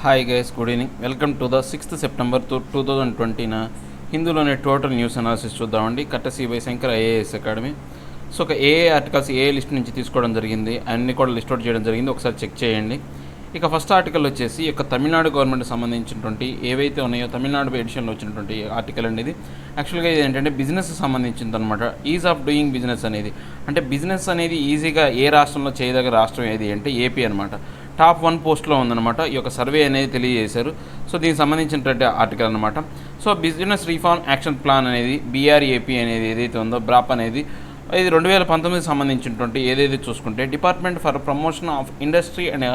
Hi guys, good evening. Welcome to the 6th September 2020 హిందూలోని total news analysis చూద్దామండి. Courtesy by Shankar IAS academy. So ఒక ఏఏ articles ఏ list నుంచి తీసుకోవడం జరిగింది, అన్నీ కూడా లిస్ట్ అవుట్ చేయడం జరిగింది. ఒకసారి చెక్ చేయండి. ఇక ఫస్ట్ ఆర్టికల్ వచ్చేసి ఇక తమిళనాడు గవర్నమెంట్కి సంబంధించినటువంటి ఏవైతే ఉన్నాయో తమిళనాడు ఎడిషన్లో వచ్చినటువంటి ఆర్టికల్ అండి. ఇది యాక్చువల్గా ఇది ఏంటంటే బిజినెస్ సంబంధించింది అనమాట. ఈజ్ ఆఫ్ డూయింగ్ బిజినెస్ అనేది, అంటే బిజినెస్ అనేది ఈజీగా ఏ రాష్ట్రంలో చేయదగ్గ రాష్ట్రం ఏది అంటే ఏపీ అనమాట. టాప్ 1 పోస్ట్లో ఉందన్నమాట. ఈ యొక్క సర్వే అనేది తెలియజేశారు. సో దీనికి సంబంధించినటువంటి ఆర్టికల్ అనమాట. So business reform action plan అనేది బీఆర్ఏపీ అనేది ఏదైతే ఉందో బ్రాప్ అనేది ఇది 2019 సంబంధించినటువంటి ఏదైతే చూసుకుంటే department for promotion of industry and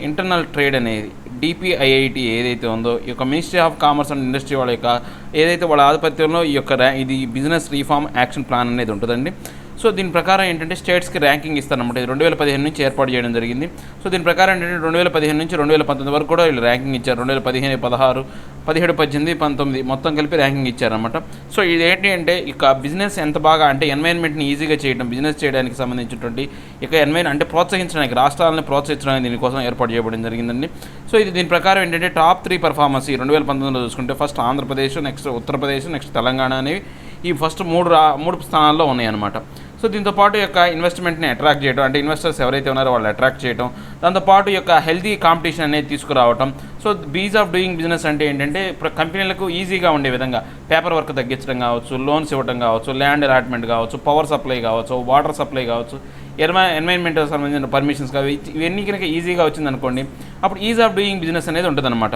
internal trade అనేది డిపిఐఐటి ఏదైతే ఉందో ఈ యొక్క ministry of commerce and industry వాళ్ళ యొక్క ఏదైతే వాళ్ళ ఆధిపత్యంలో ఈ యొక్క ఇది బిజినెస్ రిఫార్మ్ యాక్షన్ ప్లాన్ అనేది ఉంటుందండి. సో దీని ప్రకారం ఏంటంటే స్టేట్స్కి ర్యాంకింగ్ ఇస్తారన్నమాట. ఇది 2015 నుంచి ఏర్పాటు చేయడం జరిగింది. సో దీని ప్రకారం ఏంటంటే 2015 నుంచి 2019 వరకు కూడా వీళ్ళు ర్యాంకింగ్ ఇచ్చారు. 2015, 16, 17, 18, 19 మొత్తం కలిపి ర్యాంకింగ్ ఇచ్చారన్నమాట. సో ఇది ఏంటి అంటే ఇక బిజినెస్ ఎంత బాగా అంటే ఎన్వైర్న్మెంట్ని ఈజీగా చేయడం, బిజినెస్ చేయడానికి సంబంధించినటువంటి ఇక అంటే ప్రోత్సహించడానికి, రాష్ట్రాలను ప్రోత్సహించడానికి దీనికోసం ఏర్పాటు చేయడం జరిగిందండి. సో ఇది దీని ప్రకారం ఏంటంటే టాప్ 3 పర్ఫార్మెన్స్ 2019లో చూసుకుంటే first Andhra Pradesh, next Uttar Pradesh, next Telangana అనేవి ఈ ఫస్ట్ మూడు స్థానాల్లో ఉన్నాయన్నమాట. సో దీంతోపాటు యొక్క ఇన్వెస్ట్మెంట్ని అట్రాక్ట్ చేయడం, అంటే ఇన్వెస్టర్స్ ఎవరైతే ఉన్నారో వాళ్ళు అట్రాక్ట్ చేయడం, దాంతోపాటు యొక్క హెల్తీ కాంపిటీషన్ అనేది తీసుకురావడం. So ease of doing business అంటే ఏంటంటే కంపెనీలకు ఈజీగా ఉండే విధంగా పేపర్ వర్క్ తగ్గించడం కావచ్చు, లోన్స్ ఇవ్వడం కావచ్చు, ల్యాండ్ అలాట్మెంట్ కావచ్చు, పవర్ సప్లై కావచ్చు, వాటర్ సప్లై కావచ్చు, ఎన్వైర్న్మెంట్ సంబంధించిన పర్మిషన్స్ కావచ్చు, ఇవన్నీ కనుక ఈజీగా వచ్చిందనుకోండి అప్పుడు ఈజ్ ఆఫ్ డూయింగ్ బిజినెస్ అనేది ఉంటుందన్నమాట.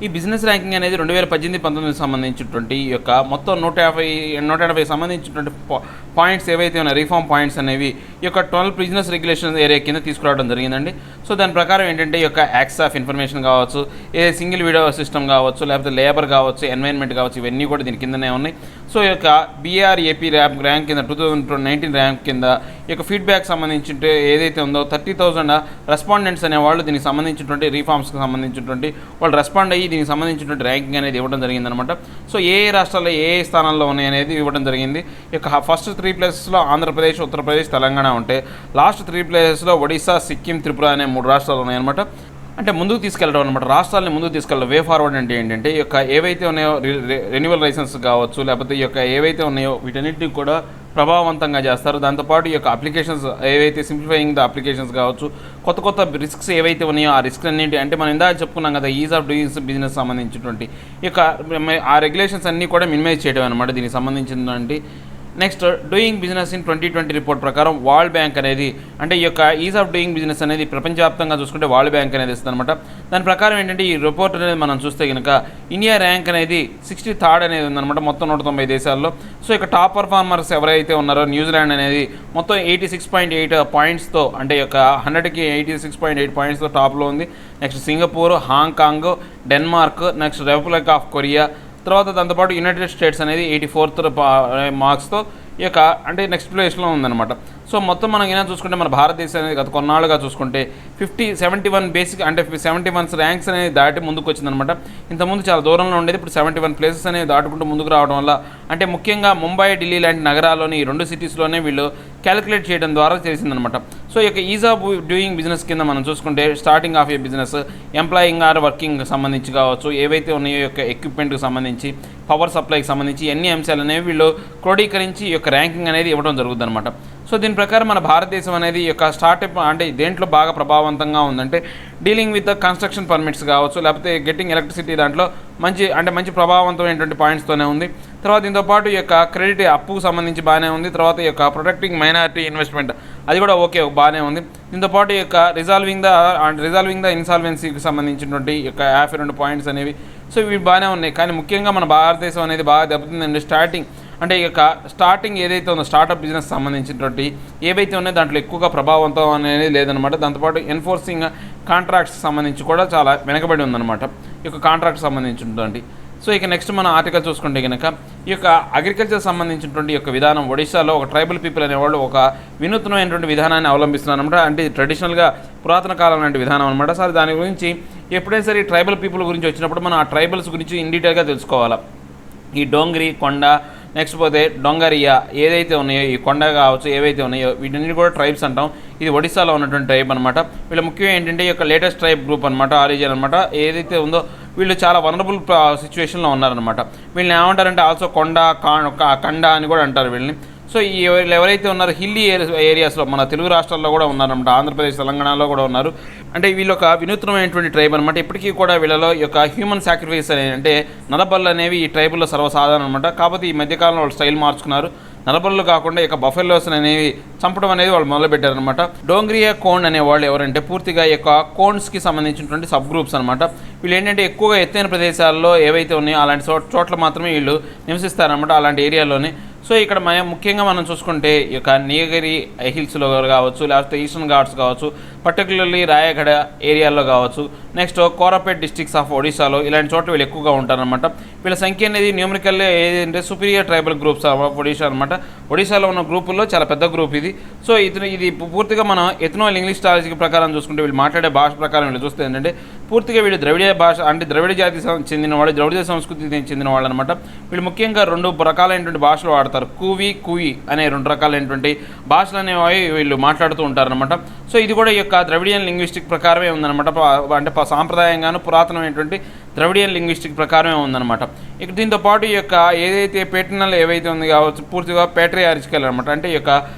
ఈ బిజినెస్ ర్యాంకింగ్ అనేది 2018-19 సంబంధించినటువంటి ఈ యొక్క మొత్తం 180 సంబంధించినటువంటి పాయింట్స్ ఏవైతే ఉన్నాయి రిఫార్మ్ పాయింట్స్ అనేవి ఈ యొక్క 12 బిజినెస్ రెగ్యులేషన్ ఏరియా కింద తీసుకురావడం జరిగిందండి. సో దాని ప్రకారం ఏంటంటే ఈ యొక్క యాక్సెస్ ఆఫ్ ఇన్ఫర్మేషన్ కావచ్చు, ఏ సింగిల్ వీడియో సిస్టమ్ కావచ్చు, లేకపోతే లేబర్ కావచ్చు, ఎన్వైర్న్మెంట్ కావచ్చు, ఇవన్నీ కూడా దీని కిందనే ఉన్నాయి. సో ఈ యొక్క బీఆర్ఏపీ ర్యాంక్ కింద 2019 ర్యాంక్ కింద ఈ యొక్క ఫీడ్బ్యాక్ సంబంధించి ఏదైతే ఉందో 30,000 రెస్పాండెంట్స్ అనేవాళ్ళు దీనికి సంబంధించినటువంటి రీఫార్మ్స్కి సంబంధించినటువంటి వాళ్ళు రెస్పాండ్ అయ్యి దీనికి సంబంధించినటువంటి ర్యాంకింగ్ అనేది ఇవ్వడం జరిగిందనమాట. సో ఏ రాష్ట్రాల్లో ఏ స్థానాల్లో ఉన్నాయి అనేది ఇవ్వడం జరిగింది. ఇక ఫస్ట్ 3 ప్లేసెస్లో ఆంధ్రప్రదేశ్, ఉత్తరప్రదేశ్, తెలంగాణ ఉంటే లాస్ట్ 3 ప్లేసెస్లో ఒడిశా, సిక్కిం, త్రిపుర అనే 3 రాష్ట్రాలు ఉన్నాయన్నమాట. అంటే ముందుకు తీసుకెళ్ళడం అనమాట, రాష్ట్రాలని ముందుకు తీసుకెళ్ళడం. వే ఫార్వర్డ్ అంటే ఏంటంటే ఈ యొక్క ఏవైతే ఉన్నాయో రెన్యువల్ లైసెన్స్ కావచ్చు, లేకపోతే ఈ యొక్క ఏవైతే ఉన్నాయో వీటన్నిటిని కూడా ప్రభావవంతంగా చేస్తారు. దాంతోపాటు ఈ యొక్క అప్లికేషన్స్ ఏవైతే సింప్లిఫైయింగ్ ద అప్లికేషన్స్ కావచ్చు, కొత్త రిస్క్స్ ఏవైతే ఉన్నాయో ఆ రిస్క్ అన్నింటి అంటే మనం ఇందాక చెప్పుకున్నాం కదా ఈజ్ ఆఫ్ డూయింగ్ బిజినెస్ సంబంధించినటువంటి ఈ యొక్క ఆ రెగ్యులేషన్స్ అన్నీ కూడా మినిమైజ్ చేయడం అనమాట దీనికి సంబంధించినటువంటి. Next doing business in 2020 report ప్రకారం వరల్డ్ బ్యాంక్ అనేది అంటే ఈ యొక్క ఈజ్ ఆఫ్ డూయింగ్ బిజినెస్ అనేది ప్రపంచవ్యాప్తంగా చూసుకుంటే వరల్డ్ బ్యాంక్ అనేది ఇస్తుంది అనమాట. దాని ప్రకారం ఏంటంటే ఈ రిపోర్ట్ అనేది మనం చూస్తే కనుక ఇండియా ర్యాంక్ అనేది 63rd అనేది ఉందన్నమాట మొత్తం 190 దేశాల్లో. సో ఇక టాప్ పర్ఫార్మర్స్ ఎవరైతే ఉన్నారో న్యూజిలాండ్ అనేది మొత్తం 86.8 పాయింట్స్తో అంటే ఈ యొక్క 100కి 86.8 పాయింట్స్తో టాప్లో ఉంది. Next Singapore, Hong Kong, Denmark, next republic of Korea, తర్వాత దాంతోపాటు యునైటెడ్ స్టేట్స్ అనేది 84th మార్క్స్తో ఈ యొక్క అంటే నెక్స్ట్ ప్లేస్లో ఉందన్నమాట. సో మొత్తం మనం ఏమైనా చూసుకుంటే మన భారతదేశం అనేది గత కొన్నాళ్ళుగా చూసుకుంటే 71 బేసిక్ అంటే 71 ర్యాంక్స్ అనేది దాటి ముందుకు వచ్చిందనమాట. ఇంతకుముందు చాలా దూరంలో ఉండేది, ఇప్పుడు 71 ప్లేసెస్ అనేవి దాటుకుంటూ ముందుకు రావడం వల్ల అంటే ముఖ్యంగా ముంబై, ఢిల్లీ లాంటి నగరాల్లోని ఈ 2 సిటీస్లోనే వీళ్ళు క్యాలిక్యులేట్ చేయడం ద్వారా చేసిందనమాట. సో ఈ యొక్క ఈజ్ ఆఫ్ డూయింగ్ బిజినెస్ కింద మనం చూసుకుంటే starting of a business, employing or working సంబంధించి కావచ్చు, ఏవైతే ఉన్నాయో ఈ యొక్క ఎక్విప్మెంట్కి సంబంధించి, పవర్ సప్లైకి సంబంధించి అన్ని అంశాలు అనేవి వీళ్ళు క్రోడీకరించి ఈ యొక్క ర్యాంకింగ్ అనేది ఇవ్వడం జరుగుతుంది అనమాట. సో దీని ప్రకారం మన భారతదేశం అనేది ఈ యొక్క స్టార్టప్ అంటే దేంట్లో బాగా ప్రభావవంతంగా ఉందంటే డీలింగ్ విత్ కన్స్ట్రక్షన్ పర్మిట్స్ కావచ్చు, లేకపోతే గెట్టింగ్ ఎలక్ట్రిసిటీ దాంట్లో మంచి ప్రభావవంతమైనటువంటి పాయింట్స్తోనే ఉంది. తర్వాత దీంతోపాటు ఈ యొక్క క్రెడిట్ అప్పుకు సంబంధించి బాగానే ఉంది. తర్వాత ఈ యొక్క ప్రొటెక్టింగ్ మైనారిటీ ఇన్వెస్ట్మెంట్ అది కూడా ఓకే బాగానే ఉంది. దీంతోపాటు ఈ యొక్క రిజాల్వింగ్ ద ఇన్సాల్వెన్సీకి సంబంధించినటువంటి ఈ యొక్క 52 పాయింట్స్ అనేవి సో ఇవి బాగానే ఉన్నాయి. కానీ ముఖ్యంగా మన భారతదేశం అనేది బాగా దెబ్బతిందండి అంటే ఈ యొక్క స్టార్టింగ్ ఏదైతే ఉందో స్టార్టప్ బిజినెస్ సంబంధించినటువంటి ఏవైతే ఉన్నాయో దాంట్లో ఎక్కువగా ప్రభావవంతం అనేది లేదనమాట. దాంతోపాటు ఎన్ఫోర్సింగ్ కాంట్రాక్ట్స్ సంబంధించి కూడా చాలా వెనకబడి ఉందన్నమాట ఈ యొక్క కాంట్రాక్ట్ సంబంధించినటువంటి. సో ఇక నెక్స్ట్ మన ఆర్టికల్ చూసుకుంటే కనుక ఈ యొక్క అగ్రికల్చర్ సంబంధించినటువంటి యొక్క విధానం ఒడిశాలో ఒక ట్రైబల్ పీపుల్ అనేవాళ్ళు ఒక వినూత్నమైనటువంటి విధానాన్ని అవలంబిస్తున్నారు అనమాట. అంటే ట్రెడిషనల్గా పురాతన కాలం లాంటి విధానం అనమాట. సరే దాని గురించి ఎప్పుడైనా సరే ట్రైబల్ పీపుల్ గురించి వచ్చినప్పుడు మనం ఆ ట్రైబల్స్ గురించి ఇన్ డీటెయిల్గా తెలుసుకోవాలి. ఈ డోంగ్రీ, కొండ, నెక్స్ట్ పోతే డొంగరియా ఏదైతే ఉన్నాయో ఈ కొండ కావచ్చు ఏవైతే ఉన్నాయో వీటన్నిటి కూడా ట్రైబ్స్ అంటాం. ఇది ఒడిశాలో ఉన్నటువంటి ట్రైబ్ అనమాట. వీళ్ళ ముఖ్యం ఏంటంటే ఈ యొక్క లేటెస్ట్ ట్రైబ్ గ్రూప్ అనమాట, ఆరిజిన్ అనమాట ఏదైతే ఉందో వీళ్ళు చాలా వనరబుల్ సిచ్యువేషన్లో ఉన్నారనమాట. వీళ్ళని ఏమంటారంటే ఆల్సో కండ అని కూడా అంటారు వీళ్ళని. సో ఈ వీళ్ళు ఎవరైతే ఉన్నారో హిల్లీ ఏరియాస్లో మన తెలుగు రాష్ట్రాల్లో కూడా ఉన్నారనమాట, ఆంధ్రప్రదేశ్ తెలంగాణలో కూడా ఉన్నారు. అంటే వీళ్ళు ఒక వినూత్నమైనటువంటి ట్రైబ్ అనమాట. ఇప్పటికీ కూడా వీళ్ళలో ఈ యొక్క హ్యూమన్ సాక్రిఫైస్ అనేది అంటే నరబళ్ళు అనేవి ఈ ట్రైబుల్లో సర్వసాధారణం అనమాట. కాకపోతే ఈ మధ్యకాలంలో వాళ్ళు స్టైల్ మార్చుకున్నారు. నరబళ్ళు కాకుండా ఇక బఫెల్లోస్ అనేవి చంపడం అనేది వాళ్ళు మొదలుపెట్టారనమాట. డోంగ్రియా కోండ్ అనే వాళ్ళు ఎవరంటే పూర్తిగా ఈ యొక్క కోండ్స్కి సంబంధించినటువంటి సబ్ గ్రూప్స్ అనమాట. వీళ్ళు ఏంటంటే ఎక్కువగా ఎత్తైన ప్రదేశాల్లో ఏవైతే ఉన్నాయో అలాంటి చోట్ల మాత్రమే వీళ్ళు నివసిస్తారనమాట, అలాంటి ఏరియాలోనే. సో ఇక్కడ ముఖ్యంగా మనం చూసుకుంటే ఈ యొక్క నీలగిరి హిల్స్లో కావచ్చు, లేకపోతే ఈస్టర్న్ ఘాట్స్ కావచ్చు, పర్టికులర్లీ రాయగడ ఏరియాలో కావచ్చు, నెక్స్ట్ కోరాపేట్ డిస్ట్రిక్ట్స్ ఆఫ్ ఒడిశాలో ఇలాంటి చోట్ల వీళ్ళు ఎక్కువగా ఉంటారనమాట. వీళ్ళ సంఖ్య అనేది న్యూమరికల్ ఏదంటే superior tribal groups of Odisha అనమాట. ఒడిశాలో ఉన్న గ్రూపుల్లో చాలా పెద్ద గ్రూప్ ఇది. సో ఇది పూర్తిగా మనం ఎథనో లింగ్విస్టాలజీ ప్రకారం చూసుకుంటే వీళ్ళు మాట్లాడే భాష ప్రకారం వీళ్ళు చూస్తే ఏంటంటే పూర్తిగా వీళ్ళు ద్రవిడ భాష అంటే ద్రవిడ జాతికి చెందిన వాళ్ళు, ద్రవిడ సంస్కృతికి చెందిన వాళ్ళు అనమాట. వీళ్ళు ముఖ్యంగా 2 రకాలైనటువంటి భాషలు వాడతారు. కుయి అనే 2 రకాలైనటువంటి భాషలు అనేవి వీళ్ళు మాట్లాడుతూ ఉంటారనమాట. సో ఇది కూడా ఈ యొక్క ద్రవిడియన్ లింగ్విస్టిక్ ప్రకారమే ఉందన్నమాట. అంటే సాంప్రదాయంగాను పురాతనమైనటువంటి ద్రవిడియన్ లింగ్విస్టిక్ ప్రకారమే ఉందన్నమాట. ఇక దీంతో పాటు ఈ యొక్క ఏదైతే పేటర్నల్ ఏవైతే ఉంది కావచ్చు పూర్తిగా పేట్రియార్చికల్ అనమాట. అంటే ఈ యొక్క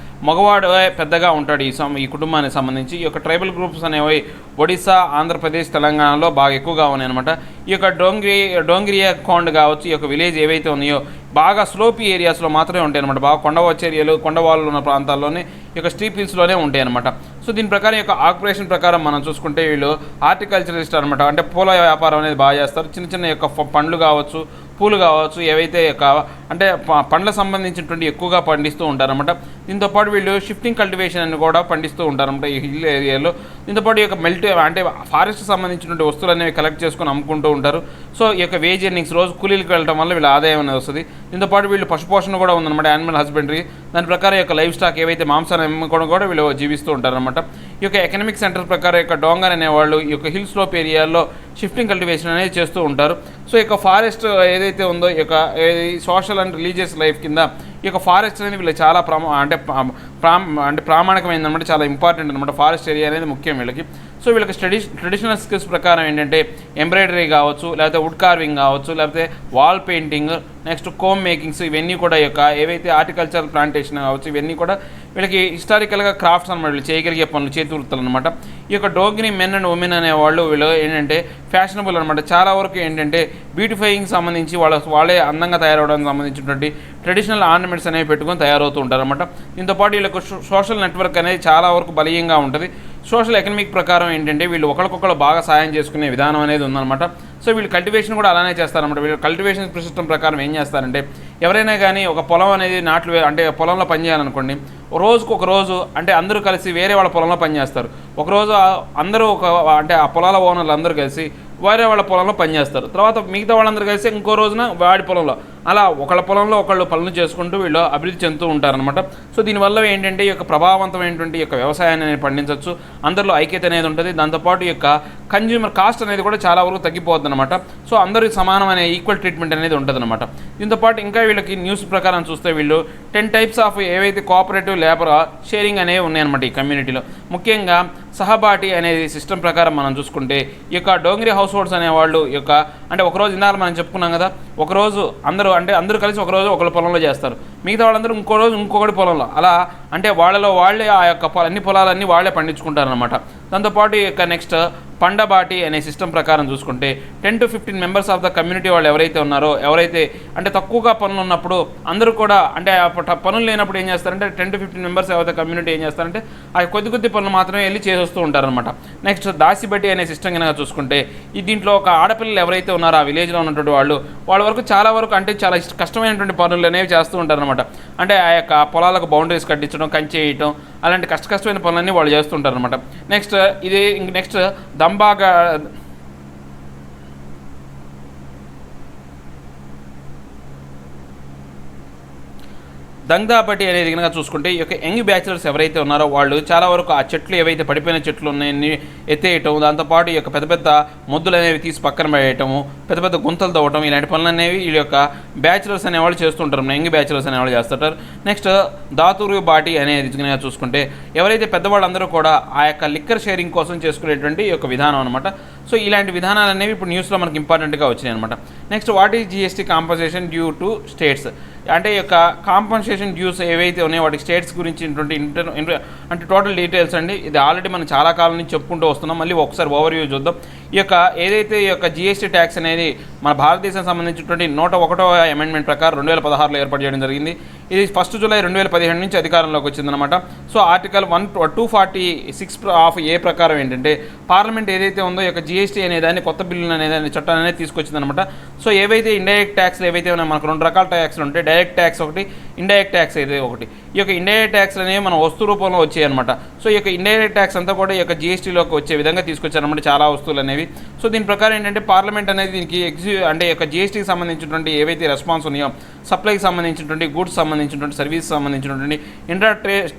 మగవాడు పెద్దగా ఉంటాడు ఈ కుటుంబానికి సంబంధించి. ఈ యొక్క ట్రైబల్ గ్రూప్స్ అనేవి ఒడిశా, ఆంధ్రప్రదేశ్, తెలంగాణలో బాగా ఎక్కువగా ఉన్నాయి అనమాట. ఈ యొక్క డోంగ్రియా కోండ్ కావచ్చు, ఈ యొక్క విలేజ్ ఏవైతే ఉన్నాయో బాగా స్లోపీ ఏరియాస్లో మాత్రమే ఉంటాయి అనమాట. బాగా కొండవచ్చ ఏరియాలు, కొండవాళ్ళు ఉన్న ప్రాంతాల్లోనే ఈ యొక్క స్టీప్ హిల్స్లోనే ఉంటాయి అనమాట. సో దీని ప్రకారం యొక్క ఆక్యుపేషన్ ప్రకారం మనం చూసుకుంటే వీళ్ళు హార్టికల్చరిస్ట్ అనమాట. అంటే పూల వ్యాపారం అనేది బాగా చేస్తారు. చిన్న చిన్న యొక్క పండ్లు కావచ్చు, పూలు కావచ్చు, ఏవైతే అంటే పండ్లకు సంబంధించినటువంటి ఎక్కువగా పండిస్తూ ఉంటారన్నమాట. దీంతోపాటు వీళ్ళు షిఫ్టింగ్ కల్టివేషన్ అని కూడా పండిస్తూ ఉంటారన్నమాట ఈ హిల్ ఏరియాలో. దీంతోపాటు ఈ యొక్క అంటే ఫారెస్ట్ సంబంధించినటువంటి వస్తువులు అనేవి కలెక్ట్ చేసుకొని అమ్ముకుంటూ ఉంటారు. సో ఈ యొక్క వేజ్ ఎర్నింగ్స్ రోజు కూలీలకు వెళ్ళడం వల్ల వీళ్ళ ఆదాయం అనేది వస్తుంది. దీంతోపాటు వీళ్ళు పశుపోషణ కూడా ఉందన్నమాట, యానిమల్ హస్బెండరీ. దాని ప్రకారం యొక్క లైఫ్ స్టాక్ ఏవైతే మాంసాన్ని అమ్ముకోవడం కూడా వీళ్ళు జీవిస్తూ ఉంటారన్నమాట. ఈ యొక్క ఎకనామిక్ సెంటర్ ప్రకారం యొక్క డోంగర్ అనేవాళ్ళు ఈ యొక్క హిల్ స్లోప్ ఏరియాలో షిఫ్టింగ్ కల్టివేషన్ అనేది చేస్తూ ఉంటారు. సో ఈ యొక్క ఫారెస్ట్ ఏదైతే ఉందో ఈ యొక్క సోషల్ అండ్ రిలీజియస్ లైఫ్ కింద ఈ యొక్క ఫారెస్ట్ అనేది వీళ్ళు చాలా ప్రామాణికమైందన్నమాట, చాలా ఇంపార్టెంట్ అనమాట. ఫారెస్ట్ ఏరియా అనేది ముఖ్యం వీళ్ళకి. సో వీళ్ళకి ట్రెడిషనల్ స్కిల్స్ ప్రకారం ఏంటంటే ఎంబ్రాయిడరీ కావచ్చు, లేకపోతే వుడ్ కార్వింగ్ కావచ్చు, లేకపోతే wall painting, next comb makings, ఇవన్నీ కూడా యొక్క ఏవైతే హార్టికల్చర్ ప్లాంటేషన్ కావచ్చు ఇవన్నీ కూడా వీళ్ళకి హిస్టారికల్గా క్రాఫ్ట్స్ అనమాట, వీళ్ళు చేయగలిగే పనులు, చేతి వృత్తులు అనమాట. ఈ యొక్క డోగ్రీ మెన్ అండ్ ఉమెన్ అనేవాళ్ళు వీళ్ళు ఏంటంటే ఫ్యాషనబుల్ అనమాట. చాలా వరకు ఏంటంటే బ్యూటిఫైయింగ్ సంబంధించి వాళ్ళే అందంగా తయారవడానికి సంబంధించినటువంటి ట్రెడిషనల్ ఆర్నమెంట్స్ అనేవి పెట్టుకొని తయారవుతూ ఉంటారన్నమాట. దీంతోపాటు వీళ్ళకు సోషల్ నెట్వర్క్ అనేది చాలా వరకు బలీయంగా ఉంటుంది. సోషల్ ఎకనామిక్ ప్రకారం ఏంటంటే వీళ్ళు ఒకరికొకరు బాగా సాయం చేసుకునే విధానం అనేది ఉందన్నమాట. సో వీళ్ళు కల్టివేషన్ కూడా అలానే చేస్తారన్నమాట. వీళ్ళు కల్టివేషన్ సిస్టమ్ ప్రకారం ఏం చేస్తారంటే ఎవరైనా కానీ ఒక పొలం అనేది అంటే పొలంలో పనిచేయాలనుకోండి, ఒక రోజు అంటే అందరూ కలిసి వేరే వాళ్ళ పొలంలో పనిచేస్తారు. ఒకరోజు అందరూ అంటే ఆ పొలాల ఓనర్లు అందరూ కలిసి వేరే వాళ్ళ పొలంలో పనిచేస్తారు. తర్వాత మిగతా వాళ్ళందరూ కలిసి ఇంకో రోజున వాడి పొలంలో, అలా ఒకళ్ళ పొలంలో ఒకళ్ళు పనులు చేసుకుంటూ వీళ్ళు అభివృద్ధి చెందుతూ ఉంటారనమాట. సో దీనివల్ల ఏంటంటే ఈ యొక్క ప్రభావవంతమైనటువంటి యొక్క వ్యవసాయాన్ని అనేది పండించవచ్చు, అందరిలో ఐక్యత అనేది ఉంటుంది. దాంతోపాటు ఈ యొక్క కన్జ్యూమర్ కాస్ట్ అనేది కూడా చాలా వరకు తగ్గిపోతుంది అనమాట. సో అందరికి సమానమైన ఈక్వల్ ట్రీట్మెంట్ అనేది ఉంటుంది అనమాట. దీంతోపాటు ఇంకా వీళ్ళకి న్యూస్ ప్రకారం చూస్తే వీళ్ళు 10 టైప్స్ ఆఫ్ ఏవైతే కోఆపరేటివ్ లేబర్ షేరింగ్ అనేవి ఉన్నాయన్నమాట ఈ కమ్యూనిటీలో. ముఖ్యంగా సహబాటి అనేది సిస్టమ్ ప్రకారం మనం చూసుకుంటే ఈ యొక్క డోంగ్రీ హౌస్ హోల్డ్స్ అనేవాళ్ళు ఈ యొక్క అంటే ఒకరోజు ఇందాక మనం చెప్పుకున్నాం కదా, ఒకరోజు అందరూ కలిసి ఒకరోజు ఒకళ్ళ పొలంలో చేస్తారు, మిగతా వాళ్ళందరూ ఇంకో రోజు ఇంకొకటి పొలంలో, అలా అంటే వాళ్ళే ఆ యొక్క అన్ని పొలాలన్నీ వాళ్ళే పండించుకుంటారనమాట. దాంతోపాటు ఈ యొక్క నెక్స్ట్ పండబాటి అనే సిస్టమ్ ప్రకారం చూసుకుంటే 10 to 15 members of the community వాళ్ళు ఎవరైతే అంటే తక్కువగా పనులు ఉన్నప్పుడు అందరూ కూడా అంటే పనులు లేనప్పుడు ఏం చేస్తారంటే 10 to 15 మెంబర్స్ ఎవరైతే కమ్యూనిటీ ఏం చేస్తారంటే ఆ కొద్ది పనులు మాత్రమే వెళ్ళి చేస్తూ ఉంటారనమాట. నెక్స్ట్ దాసిబట్టి అనే సిస్టమ్ కనుక చూసుకుంటే దీంట్లో ఒక ఆడపిల్లలు ఎవరైతే ఉన్నారో ఆ విలేజ్లో ఉన్నటువంటి వాళ్ళ వరకు చాలా వరకు అంటే చాలా కష్టమైనటువంటి పనులు అనేవి చేస్తూ ఉంటారనమాట. అంటే ఆ యొక్క పొలాలకు బౌండరీస్ కట్టించడం, కంచె వేయటం, అలాంటి కష్టమైన పనులన్నీ వాళ్ళు చేస్తుంటారు అనమాట. నెక్స్ట్ దంబాగా దంగ్దాబట్టి అనేది కనుక చూసుకుంటే ఈ యొక్క యంగ్ బ్యాచిలర్స్ ఎవరైతే ఉన్నారో వాళ్ళు చాలా వరకు ఆ చెట్లు ఏవైతే పడిపోయిన చెట్లు ఉన్నాయని ఎత్తేయటం, దాంతోపాటు ఈ యొక్క పెద్ద పెద్ద మొద్దులు అనేవి తీసి పక్కన పడేయటము, పెద్ద పెద్ద గుంతలు తవ్వటం, ఇలాంటి పనులు అనేవి ఈ యొక్క బ్యాచిలర్స్ అనేవాళ్ళు చేస్తుంటారు, యంగ్ బ్యాచిలర్స్ అనేవాళ్ళు చేస్తుంటారు. నెక్స్ట్ దాతూరు బాటి అనేది కనుక చూసుకుంటే ఎవరైతే పెద్దవాళ్ళందరూ కూడా ఆ యొక్క లిక్కర్ షేరింగ్ కోసం చేసుకునేటువంటి ఈ యొక్క విధానం అనమాట. సో ఇలాంటి విధానాలు అనేవి ఇప్పుడు న్యూస్లో మనకి ఇంపార్టెంట్గా వచ్చినాయి అనమాట. Next what is GST compensation due to states, అంటే ఈ యొక్క కాంపన్సేషన్ డ్యూస్ ఏవైతే ఉన్నాయో వాటి స్టేట్స్ గురించి అంటే టోటల్ డీటెయిల్స్ అండి. ఇది ఆల్రెడీ మనం చాలా కాలం నుంచి చెప్పుకుంటూ వస్తున్నాం. మళ్ళీ ఒకసారి ఓవర్వ్యూ చూద్దాం. ఈ యొక్క ఏదైతే ఈ యొక్క జిఎస్టీ ట్యాక్స్ అనేది మన భారతదేశానికి సంబంధించినటువంటి 101వ అమెండ్మెంట్ ప్రకారం 2016లో ఏర్పాటు చేయడం జరిగింది. ఇది 1 జూలై 2017 నుంచి అధికారంలోకి వచ్చిందనమాట. సో ఆర్టికల్ 246 ఆఫ్ ఏ ప్రకారం ఏంటంటే పార్లమెంట్ ఏదైతే ఉందో ఈ యొక్క జిఎస్టీ అనేదాన్ని కొత్త బిల్లు అనేదాన్ని చట్టాన్ని అనేది తీసుకొచ్చిందనమాట. సో ఏవైతే ఇండైరెక్ట్ ట్యాక్స్లు ఏవైతే ఉన్నాయో మనకు 2 రకాల ట్యాక్స్లు ఉంటాయి, డైరెక్ట్ ట్యాక్స్ ఒకటి, ఇండైరెక్ట్ ట్యాక్స్ అయితే ఒకటి. ఈ యొక్క ఇండైరెక్ట్ ట్యాక్స్ అనేవి మన వస్తు రూపంలో వచ్చాయి అనమాట. సో ఈ యొక్క ఇండైరెక్ట్ ట్యాక్స్ అంతా కూడా ఈ యొక్క జిఎస్టీలోకి వచ్చే విధంగా తీసుకొచ్చారనమాట చాలా వస్తువులు అనేవి. సో దీని ప్రకారం ఏంటంటే పార్లమెంట్ అనేది దీనికి అంటే ఈ యొక్క జిఎస్టీకి సంబంధించినటువంటి ఏవైతే రెస్పాన్స్ ఉన్నాయో, సప్లైకి సంబంధించినటువంటి, గూడ్స్ సంబంధించినటువంటి, సర్వీస్ సంబంధించినటువంటి,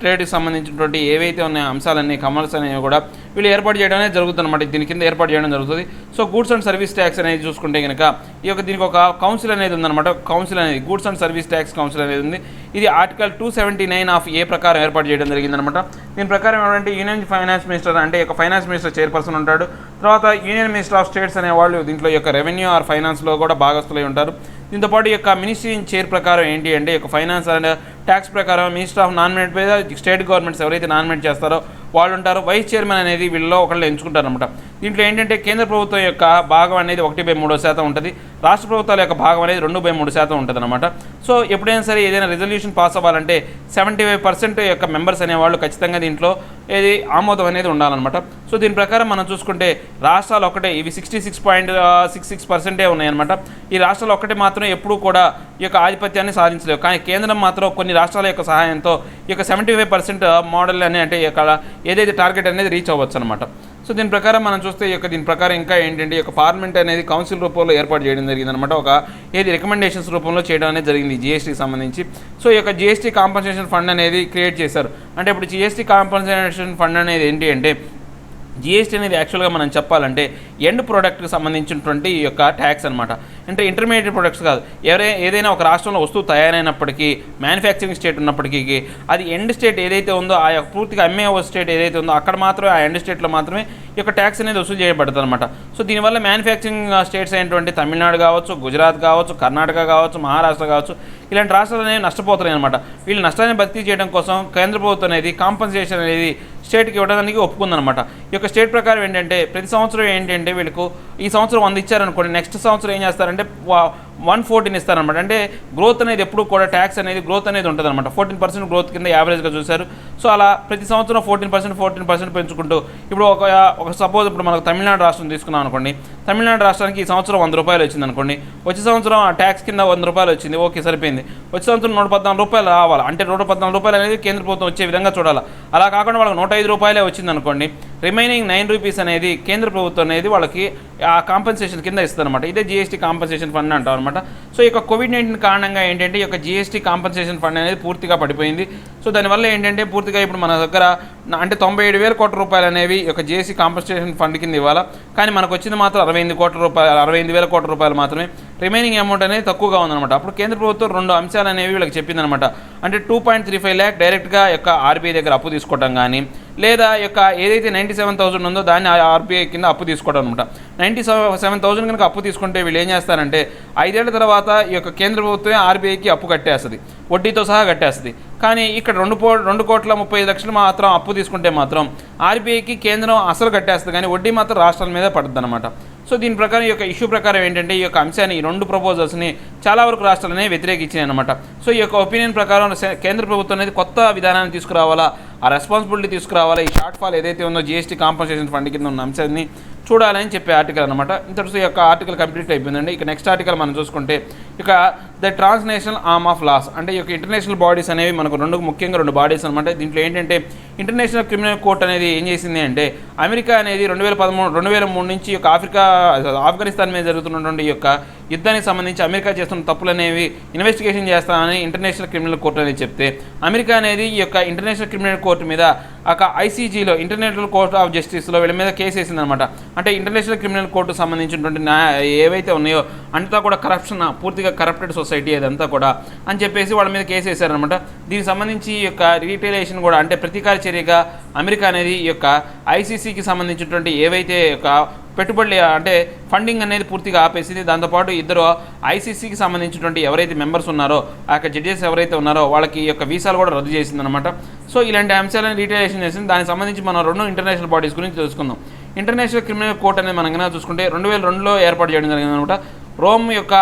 ట్రేడ్కి సంబంధించినటువంటి ఏవైతే ఉన్నాయో అంశాలన్నీ, కమర్స్ అనేవి కూడా వీళ్ళు ఏర్పాటు చేయడం అనేది జరుగుతుందన్నమాట. దీని కింద ఏర్పాటు చేయడం జరుగుతుంది. So goods and service tax అనేది చూసుకుంటే కనుక ఈ యొక్క దీనికి ఒక కౌన్సిల్ అనేది ఉందన్నమాట. కౌన్సిల్ అనేది goods and service tax council అనేది ఉంది. ఇది ఆర్టికల్ 279 ఆఫ్ ఏ ప్రకారం ఏర్పాటు చేయడం జరిగిందనమాట. దీని ప్రకారం ఏంటంటే యూనియన్ ఫైనాన్స్ మినిస్టర్, అంటే ఈ యొక్క ఫైనాన్స్ మినిస్టర్ చైర్పర్సన్ ఉంటాడు. తర్వాత యూనియన్ మినిస్టర్ ఆఫ్ స్టేట్స్ అనేవాళ్ళు దీంట్లో ఈ యొక్క రెవెన్యూ ఆర్ ఫైనాన్స్లో కూడా భాగస్తులై ఉంటారు. దీంతోపాటు ఈ యొక్క మినిస్ట్రీ ఇన్ చైర్ ప్రకారం ఏంటి అంటే ఈ యొక్క ఫైనాన్స్ అండ్ ట్యాక్స్ ప్రకారం మినిస్టర్ ఆఫ్ నామినేట్ మీద స్టేట్ గవర్నమెంట్స్ ఎవరైతే నామినేట్ చేస్తారో వాళ్ళు ఉంటారు. వైస్ చైర్మన్ అనేది వీళ్ళలో ఒకళ్ళు ఎంచుకుంటారనమాట. దీంట్లో ఏంటంటే కేంద్ర ప్రభుత్వం యొక్క భాగం అనేది 1/3% ఉంటుంది, రాష్ట్ర ప్రభుత్వాల యొక్క భాగం అనేది 2/3% ఉంటుంది అనమాట. సో ఎప్పుడైనా సరే ఏదైనా రెజల్యూషన్ పాస్ అవ్వాలంటే 75% యొక్క మెంబర్స్ అనేవాళ్ళు ఖచ్చితంగా దీంట్లో ఏది ఆమోదం అనేది ఉండాలన్నమాట. సో దీని ప్రకారం మనం చూసుకుంటే రాష్ట్రాలు ఒకటే ఇవి 66.66% ఉన్నాయన్నమాట. ఈ రాష్ట్రాలు ఒకటే మాత్రం ఎప్పుడూ కూడా ఈ యొక్క ఆధిపత్యాన్ని సాధించలేవు. కానీ కేంద్రం మాత్రం కొన్ని రాష్ట్రాల యొక్క సహాయంతో ఈ యొక్క 75% మోడల్ అని అంటే ఇక్కడ ఏదైతే టార్గెట్ అనేది రీచ్ అవ్వచ్చు అనమాట. సో దీని ప్రకారం మనం చూస్తే దీని ప్రకారం ఇంకా ఏంటంటే ఈ యొక్క పార్లమెంట్ అనేది కౌన్సిల్ రూపంలో ఏర్పాటు చేయడం జరిగిందనమాట. ఒక రికమెండేషన్స్ రూపంలో చేయడం అనేది జరిగింది జిఎస్టీకి సంబంధించి. సో ఈ యొక్క జిఎస్టీ కాంపన్సేషన్ ఫండ్ అనేది క్రియేట్ చేశారు. అంటే ఇప్పుడు జిఎస్టీ కాంపన్సేషన్ ఫండ్ అనేది ఏంటి అంటే జిఎస్టీ అనేది యాక్చువల్గా మనం చెప్పాలంటే ఎండ్ ప్రోడక్ట్కి సంబంధించినటువంటి ఈ యొక్క ట్యాక్స్ అనమాట. అంటే ఇంటర్మీడియట్ ప్రొడక్ట్స్ కాదు, ఏదైనా ఒక రాష్ట్రంలో వస్తువు తయారైనప్పటికీ, మ్యానుఫ్యాక్చరింగ్ స్టేట్ ఉన్నప్పటికీ అది ఎండ్ స్టేట్ ఏదైతే ఉందో ఆ యొక్క పూర్తిగా అమ్మే స్టేట్ ఏదైతే ఉందో అక్కడ మాత్రమే, ఆ ఎండ్ స్టేట్లో మాత్రమే ఈ యొక్క ట్యాక్స్ అనేది వసూలు చేయబడుతుంది అనమాట. సో దీనివల్ల మ్యానుఫ్యాక్చరింగ్ స్టేట్స్ అయినటువంటి తమిళనాడు కావచ్చు, గుజరాత్ కావచ్చు, కర్ణాటక కావచ్చు, మహారాష్ట్ర కావచ్చు, ఇలాంటి రాష్ట్రాలు అనేవి నష్టపోతున్నాయి అనమాట. వీళ్ళు నష్టాన్ని భర్తీ చేయడం కోసం కేంద్ర ప్రభుత్వం అనేది కాంపన్సేషన్ అనేది స్టేట్కి ఇవ్వడానికి ఒప్పుకుందనమాట. ఈ యొక్క స్టేట్ ప్రకారం ఏంటంటే ప్రతి సంవత్సరం ఏంటంటే వీళ్ళకు ఈ సంవత్సరం 100 ఇచ్చారనుకోండి, నెక్స్ట్ సంవత్సరం ఏం చేస్తారంటే 114 ఇస్తారనమాట. అంటే గ్రోత్ అనేది ఎప్పుడు కూడా ట్యాక్స్ అనేది గ్రోత్ అనేది ఉంటుంది అనమాట. 14% గ్రోత్ కింద యావరేజ్గా చూశారు. సో అలా ప్రతి సంవత్సరం 14% పెంచుకుంటూ ఇప్పుడు ఒక సపోజ్ ఇప్పుడు మనకు తమిళనాడు రాష్ట్రం తీసుకున్నాం అనుకోండి, తమిళనాడు రాష్ట్రానికి ఈ సంవత్సరం 100 రూపాయలు వచ్చింది అనుకోండి, వచ్చే సంవత్సరం ఆ ట్యాక్స్ కింద 100 రూపాయలు వచ్చింది, ఓకే సరిపోయింది. వచ్చే సంవత్సరం 114 రూపాయలు రావాలి, అంటే 114 రూపాయలు అనేది కేంద్ర ప్రభుత్వం వచ్చే విధంగా చూడాలి. అలా కాకుండా వాళ్ళకి 105 రూపాయలే వచ్చింది అనుకోండి, రిమైనింగ్ 9 రూపీస్ అనేది కేంద్ర ప్రభుత్వం అనేది వాళ్ళకి ఆ కాంపన్సేషన్ కింద ఇస్తుంది అనమాట. ఇదే జిఎస్టీ కాంపన్సేషన్ ఫండ్ అంటారు అనమాట. సో ఈ యొక్క కోవిడ్-19 కారణంగా ఏంటంటే ఈ యొక్క జిఎస్టీ కాంపన్సేషన్ ఫండ్ అనేది పూర్తిగా పడిపోయింది. సో దానివల్ల ఏంటంటే పూర్తిగా ఇప్పుడు మన దగ్గర అంటే 97,000 కోట్ల రూపాయలు అనేవి ఈ యొక్క జిఎస్టీ కాంపన్సేషన్ ఫండ్ కింద ఇవ్వాలి. కానీ మనకు వచ్చింది మాత్రం 65,000 కోట్ల రూపాయలు మాత్రమే. రిమైనింగ్ అమౌంట్ అనేది తక్కువగా ఉందన్నమాట. అప్పుడు కేంద్ర ప్రభుత్వం 2 అంశాలు అనేవి వీళ్ళకి చెప్పిందనమాట. అంటే 2.35 lakh డైరెక్ట్గా యొక్క ఆర్బీఐ దగ్గర అప్పు తీసుకోవడం కానీ, లేదా యొక్క ఏదైతే 97,000 ఉందో దాన్ని ఆర్బీఐ కింద అప్పు తీసుకోవడం అనమాట. 97,000 కనుక అప్పు తీసుకుంటే వీళ్ళు ఏం చేస్తారంటే 5 ఏళ్ల తర్వాత ఈ యొక్క కేంద్ర ప్రభుత్వమే ఆర్బీఐకి అప్పు కట్టేస్తుంది, వడ్డీతో సహా కట్టేస్తుంది. కానీ ఇక్కడ 2,35,00,000 మాత్రం అప్పు తీసుకుంటే మాత్రం ఆర్బీఐకి కేంద్రం అసలు కట్టేస్తుంది, కానీ వడ్డీ మాత్రం రాష్ట్రాల మీద పడుతుంది అనమాట. సో దీని ప్రకారం ఈ యొక్క ఇష్యూ ప్రకారం ఏంటంటే ఈ యొక్క అంశాన్ని, ఈ 2 ప్రపోజల్స్ని చాలా వరకు రాష్ట్రాలనే వ్యతిరేకించినాయి అనమాట. సో ఈ యొక్క ఒపీనియన్ ప్రకారం కేంద్ర ప్రభుత్వం అనేది కొత్త విధానాన్ని తీసుకురావాలా, ఆ రెస్పాన్సిబిలిటీ తీసుకురావాలా, ఈ షార్ట్ ఫాల్ ఏదైతే ఉందో జిఎస్టీ కాంపన్సేషన్ ఫండ్ కింద ఉన్న అంశాన్ని చూడాలని చెప్పే ఆర్టికల్ అనమాట. ఇంతటితో ఈ యొక్క ఆర్టికల్ కంప్లీట్ అయిపోయిందండి. ఇక నెక్స్ట్ ఆర్టికల్ మనం చూసుకుంటే ఇక the transnational arm of laws. అంటే ఈ యొక్క ఇంటర్నేషనల్ బాడీస్ అనేవి మనకు ముఖ్యంగా రెండు బాడీస్ అనమాట. దీంట్లో ఏంటంటే ఇంటర్నేషనల్ క్రిమినల్ కోర్ట్ అనేది ఏం చేసింది అంటే అమెరికా అనేది 2003 నుంచి ఈ యొక్క ఆఫ్ఘనిస్తాన్ మీద జరుగుతున్నటువంటి ఈ యొక్క యుద్ధానికి సంబంధించి అమెరికా చేస్తున్న తప్పులు అనేవి ఇన్వెస్టిగేషన్ చేస్తామని ఇంటర్నేషనల్ క్రిమినల్ కోర్ట్ అనేది చెప్తే అమెరికా అనేది ఈ యొక్క ఇంటర్నేషనల్ క్రిమినల్ కోర్టు మీద ఒక ఐసీజీలో ఇంటర్నేషనల్ కోర్ట్ ఆఫ్ జస్టిస్లో వీళ్ళ మీద కేసు వేసిందనమాట. అంటే ఇంటర్నేషనల్ క్రిమినల్ కోర్టుకు సంబంధించినటువంటి ఏవైతే ఉన్నాయో అంతా కూడా కరప్షన్, పూర్తిగా కరప్టెడ్ సొసైటీ అదంతా కూడా అని చెప్పేసి వాళ్ళ మీద కేసు వేశారనమాట. దీనికి సంబంధించి ఈ యొక్క రిటైలేషన్ కూడా అంటే ప్రతీకార చర్యగా అమెరికా అనేది ఈ యొక్క ఐసీసీకి సంబంధించినటువంటి ఏవైతే యొక్క పెట్టుబడులు అంటే ఫండింగ్ అనేది పూర్తిగా ఆపేసింది. దాంతోపాటు ఇద్దరు ఐసీసీకి సంబంధించినటువంటి ఎవరైతే మెంబర్స్ ఉన్నారో ఆ యొక్క జడ్జెస్ ఎవరైతే ఉన్నారో వాళ్ళకి ఈ యొక్క వీసాలు కూడా రద్దు చేసిందనమాట. సో ఇలాంటి అంశాలను రిటైలేషన్ చేసింది. దానికి సంబంధించి మనం 2 ఇంటర్నేషనల్ బాడీస్ గురించి తెలుసుకుందాం. ఇంటర్నేషనల్ క్రిమినల్ కోర్ట్ అనేది మనం కనుక చూసుకుంటే 2002లో ఏర్పాటు చేయడం జరిగిందనమాట. రోమ్ యొక్క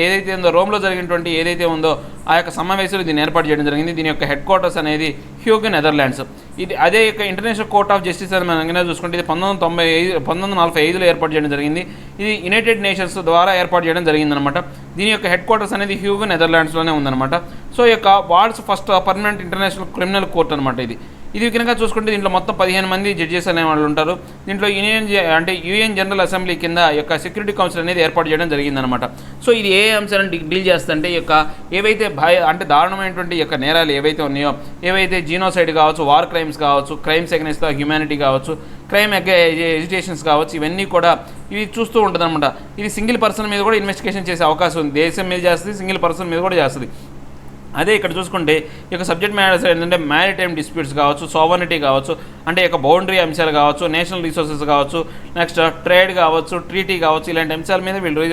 ఏదైతే ఉందో రోమ్లో జరిగినటువంటి ఏదైతే ఉందో ఆ యొక్క సమావేశాలు దీన్ని ఏర్పాటు చేయడం జరిగింది. దీని యొక్క హెడ్ క్వార్టర్స్ అనేది హ్యూగ్, నెదర్లాండ్స్. ఇది అదే యొక్క ఇంటర్నేషనల్ కోర్ట్ ఆఫ్ జస్టిస్ అని మనం కనుక చూసుకుంటే ఇది 1945లో ఏర్పాటు చేయడం జరిగింది. ఇది యునైటెడ్ నేషన్స్ ద్వారా ఏర్పాటు చేయడం జరిగిందనమాట. దీని యొక్క హెడ్ క్వార్టర్స్ అనేది హ్యూగ్, నెదర్లాండ్స్లోనే ఉందన్నమాట. సో ఈ యొక్క world's first permanent international criminal court అనమాట ఇది కనుక చూసుకుంటే దీంట్లో మొత్తం 15 మంది జడ్జెస్ అనే వాళ్ళు ఉంటారు. దీంట్లో యుఎన్ జనరల్ అసెంబ్లీ కింద యొక్క సెక్యూరిటీ కౌన్సిల్ అనేది ఏర్పాటు చేయడం జరిగిందనమాట. సో ఇది ఏ అంశాలను డీల్ చేస్తుంటే ఈ యొక్క ఏవైతే అంటే దారుణమైనటువంటి యొక్క నేరాలు ఏవైతే ఉన్నాయో, ఏవైతే జీనోసైడ్ కావచ్చు, వార్ క్రైమ్స్ కావచ్చు, క్రైమ్స్ అగైన్స్ట్ ద హ్యూమానిటీ కావచ్చు, క్రైమ్ ఎజిటేషన్స్ కావచ్చు, ఇవన్నీ కూడా ఇవి చూస్తూ ఉంటుంది అనమాట. ఇది సింగిల్ పర్సన్ మీద కూడా ఇన్వెస్టిగేషన్ చేసే అవకాశం ఉంది. దేశం మీద చేస్తుంది, సింగిల్ పర్సన్ మీద కూడా చేస్తుంది. అదే ఇక్కడ చూసుకుంటే ఈ యొక్క సబ్జెక్ట్ మ్యాటర్స్ ఏంటంటే మ్యారిటైమ్ డిస్ప్యూట్స్ కావచ్చు, సోవర్నిటీ కావచ్చు, అంటే యొక్క బౌండరీ అంశాలు కావచ్చు, నేషనల్ రిసోర్సెస్ కావచ్చు, నెక్స్ట్ ట్రేడ్ కావచ్చు, ట్రీటీ కావచ్చు, ఇలాంటి అంశాల మీద వీళ్ళు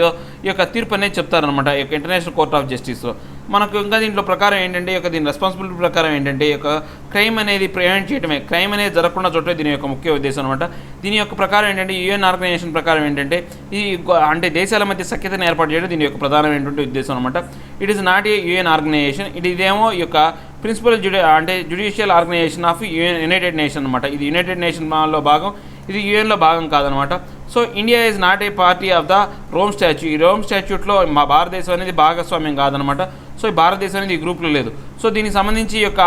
ఈ యొక్క తీర్పు అనేది చెప్తారనమాట ఈ యొక్క ఇంటర్నేషనల్ కోర్ట్ ఆఫ్ జస్టిస్. మనకు ఇంకా దీంట్లో ప్రకారం ఏంటంటే ఈ యొక్క దీని రెస్పాన్సిబిలిటీ ప్రకారం ఏంటంటే ఈ యొక్క క్రైమ్ అనేది ప్రివెంట్ చేయడమే, క్రైమ్ అనేది జరగకుండా చూడటమే దీని యొక్క ముఖ్య ఉద్దేశం అనమాట. దీని యొక్క ప్రకారం ఏంటంటే యుఎన్ ఆర్గనైజేషన్ ప్రకారం ఏంటంటే ఈ అంటే దేశాల మధ్య సఖ్యతను ఏర్పాటు చేయడం దీని యొక్క ప్రధానమైనటువంటి ఉద్దేశం అనమాట. It is not a UN organization, ఇదేమో ఈ యొక్క principal judicial organization of United Nation అనమాట. ఇది యునైటెడ్ నేషన్లో భాగం, ఇది యుఎన్లో భాగం కాదనమాట. So India is not a party of the Rome statute. ఈ రోమ్ స్టాచ్యూట్లో మా భారతదేశం అనేది భాగస్వామ్యం కాదనమాట. సో ఈ భారతదేశం అనేది ఈ గ్రూప్లో లేదు. సో దీనికి సంబంధించి యొక్క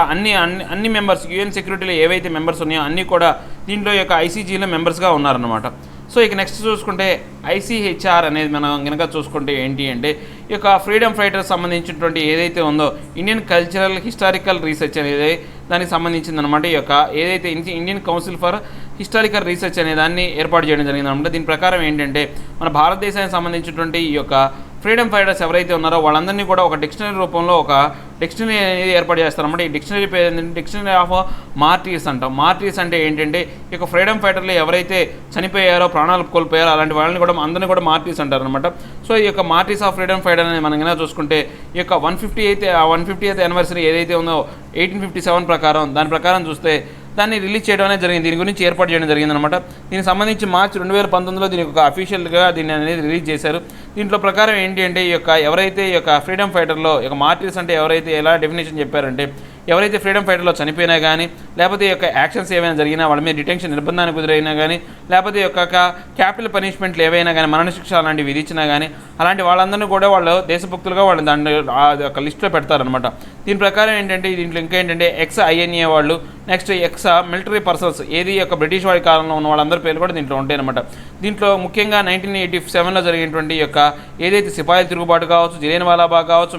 అన్ని మెంబర్స్ యుఎన్ సెక్యూరిటీలో ఏవైతే మెంబర్స్ ఉన్నాయో అన్నీ కూడా దీంట్లో యొక్క ఐసీజీలో మెంబర్స్గా ఉన్నారనమాట. సో ఇక నెక్స్ట్ చూసుకుంటే ఐసీహెచ్ఆర్ అనేది మనం కనుక చూసుకుంటే ఏంటి అంటే ఈ యొక్క ఫ్రీడమ్ ఫైటర్స్ సంబంధించినటువంటి ఏదైతే ఉందో ఇండియన్ కల్చరల్ హిస్టారికల్ రీసెర్చ్ అనేది దానికి సంబంధించిందనమాట. ఈ యొక్క ఏదైతే Indian council for historical research అనే దాన్ని ఏర్పాటు చేయడం జరిగిందనమాట. దీని ప్రకారం ఏంటంటే మన భారతదేశానికి సంబంధించినటువంటి ఈ యొక్క ఫ్రీడమ్ ఫైటర్స్ ఎవరైతే ఉన్నారో వాళ్ళందరినీ కూడా ఒక డిక్షనరీ రూపంలో ఒక డిక్షనరీ అనేది ఏర్పాటు చేస్తారన్నమాట. ఈ డిక్షనరీ పేరు ఏంటంటే డిక్షనరీ ఆఫ్ మార్టీర్స్ అంటాం. మార్టీర్స్ అంటే ఏంటంటే ఈ యొక్క ఫ్రీడమ్ ఫైటర్లు ఎవరైతే చనిపోయారో, ప్రాణాలు కోల్పోయారో అలాంటి వాళ్ళని కూడా అందరినీ కూడా మార్టీర్స్ అంటారనమాట. సో ఈ యొక్క మార్టీర్స్ ఆఫ్ ఫ్రీడమ్ ఫైటర్ అనేది మనం కనుక చూసుకుంటే ఈ యొక్క 150th యానివర్సరీ ఏదైతే ఉందో 1857 ప్రకారం దాని ప్రకారం చూస్తే దాన్ని రిలీజ్ చేయడం అనేది జరిగింది. దీని గురించి ఏర్పాటు చేయడం జరిగిందనమాట. దీనికి సంబంధించి మార్చి 2019లో దీనికి ఒక అఫీషియల్గా దీన్ని అనేది రిలీజ్ చేశారు. దీంట్లో ప్రకారం ఏంటి అంటే ఈ యొక్క ఎవరైతే ఈ యొక్క ఫ్రీడమ్ ఫైటర్లో ఈ యొక్క మార్టీర్స్ అంటే ఎవరైతే ఎలా డెఫినేషన్ చెప్పారంటే ఎవరైతే ఫ్రీడమ్ ఫైటర్లో చనిపోయినా కానీ, లేకపోతే ఈ యొక్క యాక్షన్స్ ఏవైనా జరిగినా, వాళ్ళ మీద డిటెన్షన్ నిర్బంధానికి గురైనా కానీ, లేకపోతే ఈ యొక్క క్యాపిటల్ పనిష్మెంట్లు ఏవైనా కానీ, మరణశిక్ష అలాంటివి విధించినా కానీ అలాంటి వాళ్ళందరినీ కూడా వాళ్ళు దేశభక్తులుగా వాళ్ళు దాన్ని ఆ యొక్క లిస్టులో పెడతారనమాట. దీని ప్రకారం ఏంటంటే దీంట్లో ఇంకా ఏంటంటే ఎక్స్ ఐఎన్ఏ వాళ్ళు, నెక్స్ట్ ఎక్స్ మిలిటరీ పర్సన్స్ ఏది యొక్క బ్రిటిష్ వాడి కాలంలో ఉన్న వాళ్ళందరి పేర్లు కూడా దీంట్లో ఉంటాయి అనమాట. దీంట్లో ముఖ్యంగా 1987లో జరిగినటువంటి యొక్క ఏదైతే సిపాయిల తిరుగుబాటు కావచ్చు, జలియన్వాలా బాగ్ కావచ్చు,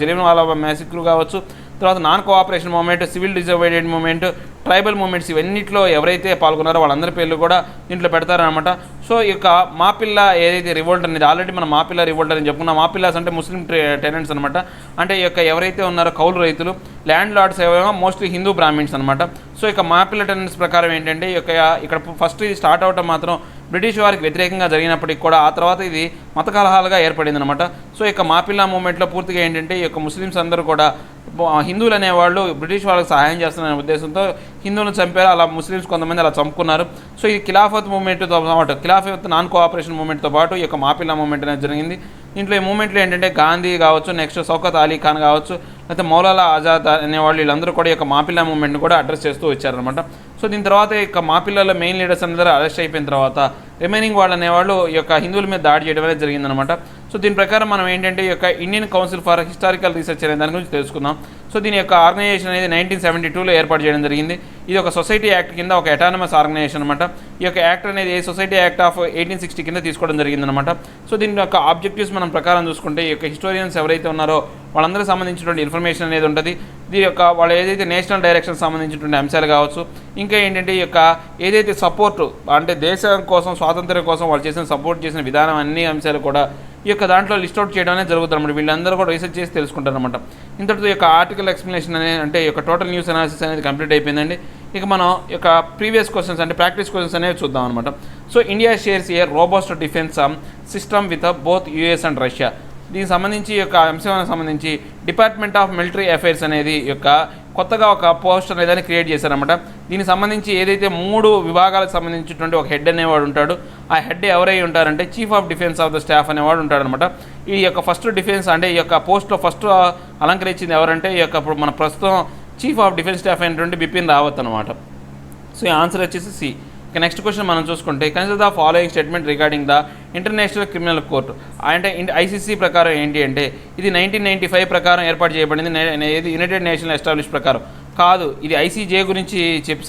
జలియన్వాలా బాగ్ మ్యాసిక్రూ కావచ్చు, తర్వాత non cooperation movement, civil disobedience movement, tribal movements ఇవన్నిట్లో ఎవరైతే పాల్గొన్నారో వాళ్ళందరి పేర్లు కూడా దీంట్లో పెడతారనమాట. సో ఈ యొక్క మాపిల్లా ఏదైతే రివోల్ట్ అనేది ఆల్రెడీ మనం మాపిల్లా రివోల్ట్ అని చెప్పుకున్నాం. మాపిల్లాస్ అంటే ముస్లిం టెనెంట్స్ అనమాట. అంటే ఈ యొక్క ఎవరైతే ఉన్నారో కౌలు రైతులు, ల్యాండ్ లార్డ్స్ ఏమో మోస్ట్లీ హిందూ బ్రాహ్మిన్స్ అనమాట. సో ఇక మాపిల్లా టెనెంట్స్ ప్రకారం ఏంటంటే ఇక్కడ ఫస్ట్ ఇది స్టార్ట్ అవటం మాత్రం బ్రిటిష్ వారికి వ్యతిరేకంగా జరిగినప్పటికీ కూడా ఆ తర్వాత ఇది మత కలహాలుగా ఏర్పడింది అనమాట. సో ఇక మాపిల్లా మూమెంట్లో పూర్తిగా ఏంటంటే ఈ యొక్క ముస్లిమ్స్ అందరూ కూడా హిందువులు అనేవాళ్ళు బ్రిటిష్ వాళ్ళకి సహాయం చేస్తున్న ఉద్దేశంతో హిందువులను చంపారు. అలా ముస్లిమ్స్ కొంతమంది అలా చంపుకున్నారు. సో ఇది ఖిలాఫత్ మూమెంట్తో పాటు ఖిలాఫత్ నాన్ కోఆపరేషన్ మూమెంట్తో పాటు ఈ యొక్క మాపిల్లా మూమెంట్ అనేది జరిగింది. దీంట్లో ఈ మూమెంట్లో ఏంటంటే గాంధీ కావచ్చు, నెక్స్ట్ షౌకత్ అలీ ఖాన్ కావచ్చు, లేకపోతే మౌలానా ఆజాద్ అనేవాళ్ళు వీళ్ళందరూ కూడా ఈ యొక్క మాపిల్లా మూమెంట్ని కూడా అడ్రస్ చేస్తూ వచ్చారనమాట. సో దీని తర్వాత ఈ యొక్క మాపిల్లాలో మెయిన్ లీడర్స్ అందరూ అరెస్ట్ అయిపోయిన తర్వాత రిమైనింగ్ వాళ్ళు అనేవాళ్ళు ఈ యొక్క హిందువుల మీద దాడి చేయడం అనేది జరిగిందనమాట. సో దీని ప్రకారం మనం ఏంటంటే ఈ యొక్క Indian council for historical research అనే దాని గురించి తెలుసుకుందాం. సో దీని యొక్క ఆర్గనైజేషన్ అనేది 1972లో ఏర్పాటు చేయడం జరిగింది. ఇది ఒక సొసైటీ యాక్ట్ కింద ఒక అటానమస్ ఆర్గనైజేషన్ అనమాట. ఈ యొక్క యాక్ట్ అనేది సొసైటీ యాక్ట్ ఆఫ్ 1860 కింద తీసుకోవడం జరిగిందనమాట. సో దీని యొక్క ఆబ్జెక్టివ్స్ మనం ప్రకారం చూసుకుంటే ఈ యొక్క హిస్టోరియన్స్ ఎవరైతే ఉన్నారో వాళ్ళందరికీ సంబంధించినటువంటి ఇన్ఫర్మేషన్ అనేది ఉంటుంది. దీని యొక్క వాళ్ళు ఏదైతే నేషనల్ డైరెక్షన్ సంబంధించినటువంటి అంశాలు కావచ్చు, ఇంకా ఏంటంటే ఈ యొక్క ఏదైతే సపోర్టు అంటే దేశం కోసం స్వాతంత్ర్యం కోసం వాళ్ళు సపోర్ట్ చేసిన విధానం అన్ని అంశాలు కూడా ఈ యొక్క దాంట్లో లిస్ట్ అవుట్ చేయడం అనేది జరుగుతుంది అనమాట. వీళ్ళందరూ కూడా రీసెర్చ్ చేసి తెలుసుకుంటారు అనమాట. ఇంతటితో ఈ యొక్క ఆర్టికల్ ఎక్స్ప్లెనేషన్ అనేది అంటే ఈ యొక్క టోటల్ న్యూస్ అనాలిసిస్ అనేది కంప్లీట్ అయిపోయిందండి. ఇక మనం ఈ యొక్క ప్రీవియస్ క్వశ్చన్స్ అంటే ప్రాక్టీస్ క్వశ్చన్స్ అనేవి చూద్దాం అనమాట. So India shares A robust defence system with both US and Russia. దీనికి సంబంధించి ఈ యొక్క అంశానికి సంబంధించి డిపార్ట్మెంట్ ఆఫ్ మిలిటరీ అఫైర్స్ అనేది యొక్క కొత్తగా ఒక పోస్ట్ అనేది క్రియేట్ చేశారనమాట. దీనికి సంబంధించి ఏదైతే 3 విభాగాలకు సంబంధించినటువంటి ఒక హెడ్ అనేవాడు ఉంటాడు. ఆ హెడ్ ఎవరై ఉంటారంటే chief of defence of the staff అనేవాడు ఉంటాడనమాట. ఈ యొక్క ఫస్ట్ డిఫెన్స్ అంటే ఈ యొక్క పోస్ట్లో ఫస్ట్ అలంకరించింది ఎవరంటే ఈ యొక్క ఇప్పుడు మన ప్రస్తుతం చీఫ్ ఆఫ్ డిఫెన్స్ స్టాఫ్ అయినటువంటి బిపిన్ రావత్ అనమాట. సో ఈ ఆన్సర్ వచ్చేసి సి. ఇక నెక్స్ట్ క్వశ్చన్ మనం చూసుకుంటే consider the following statement regarding the international criminal court. అంటే ఐసీసీ ప్రకారం ఏంటి అంటే ఇది 1995 ప్రకారం ఏర్పాటు చేయబడింది. ఇది యునైటెడ్ నేషనల్ ఎస్టాబ్లిష్ ప్రకారం కాదు, ఇది ఐసీజే గురించి